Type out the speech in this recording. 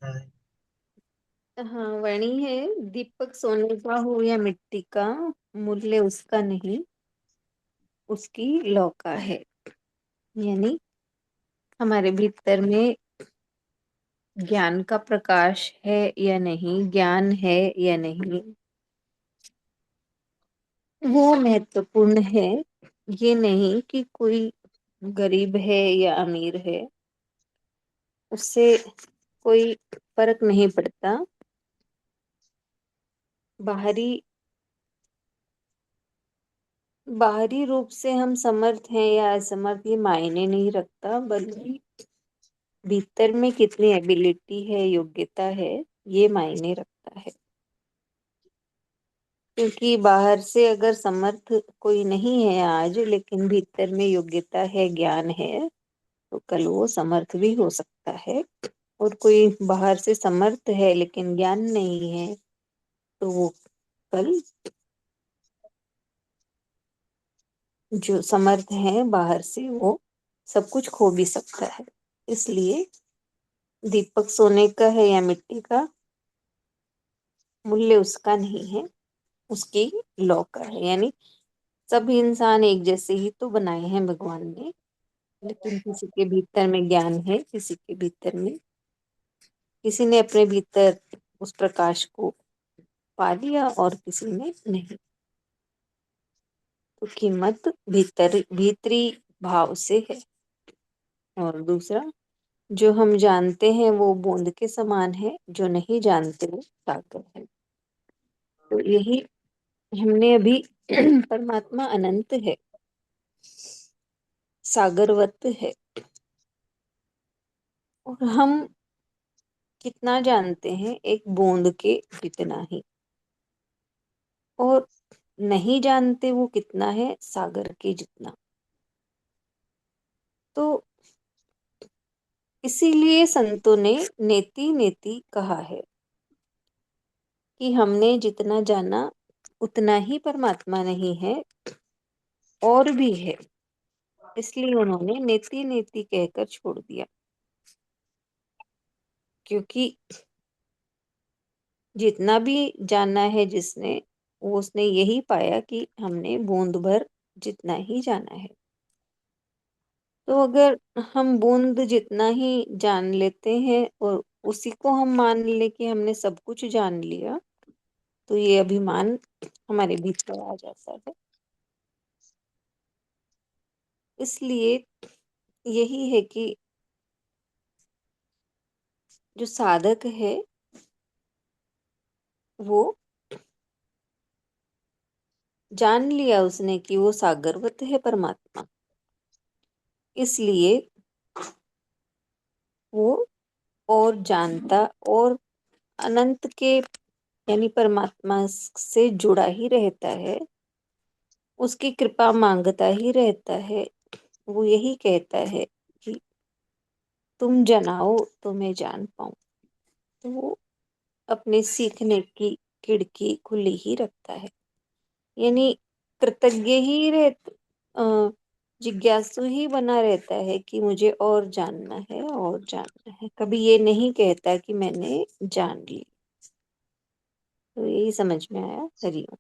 हाँ, वाणी है। दीपक सोने का हो या मिट्टी का, मूल्य उसका नहीं, उसकी लौ का है। यानी हमारे भीतर में ज्ञान का प्रकाश है या नहीं, ज्ञान है या नहीं, वो महत्वपूर्ण है। ये नहीं कि कोई गरीब है या अमीर है, उससे कोई फर्क नहीं पड़ता। बाहरी बाहरी रूप से हम समर्थ हैं या असमर्थ ये मायने नहीं रखता, बल्कि भीतर में कितनी एबिलिटी है, योग्यता है, ये मायने रखता है। क्योंकि बाहर से अगर समर्थ कोई नहीं है आज, लेकिन भीतर में योग्यता है, ज्ञान है, तो कल वो समर्थ भी हो सकता है। और कोई बाहर से समर्थ है लेकिन ज्ञान नहीं है, तो वो कल जो समर्थ है बाहर से, वो सब कुछ खो भी सकता है। इसलिए दीपक सोने का है या मिट्टी का, मूल्य उसका नहीं है, उसकी लौ का है। यानी सभी इंसान एक जैसे ही तो बनाए हैं भगवान ने, लेकिन किसी के भीतर में ज्ञान है, किसी के भीतर में, किसी ने अपने भीतर उस प्रकाश को पा लिया और किसी ने नहीं। तो कीमत भीतरी भाव से है। और दूसरा, जो हम जानते हैं वो बूंद के समान है, जो नहीं जानते वो सागर है। तो यही हमने अभी परमात्मा अनंत है, सागरवत है, और हम कितना जानते हैं, एक बूंद के जितना ही। और नहीं जानते वो कितना है, सागर के जितना। तो इसीलिए संतों ने नेति नेति कहा है कि हमने जितना जाना उतना ही परमात्मा नहीं है, और भी है। इसलिए उन्होंने नेति नेति कहकर छोड़ दिया, क्योंकि जितना भी जाना है जिसने, वो उसने यही पाया कि हमने बूंद भर जितना ही जाना है। तो अगर हम बूंद जितना ही जान लेते हैं और उसी को हम मान ले कि हमने सब कुछ जान लिया, तो ये अभिमान हमारे भीतर आ जाता है। इसलिए यही है कि जो साधक है वो जान लिया उसने कि वो सागरवत है परमात्मा। इसलिए वो और जानता और अनंत के यानी परमात्मा से जुड़ा ही रहता है, उसकी कृपा मांगता ही रहता है। वो यही कहता है कि तुम जनाओ तो मैं जान पाऊं। तो वो अपने सीखने की खिड़की खुली ही रखता है। यानी कृतज्ञ ही जिज्ञासु ही बना रहता है कि मुझे और जानना है और जानना है। कभी ये नहीं कहता कि मैंने जान ली। तो यही समझ में आया। हरिओम।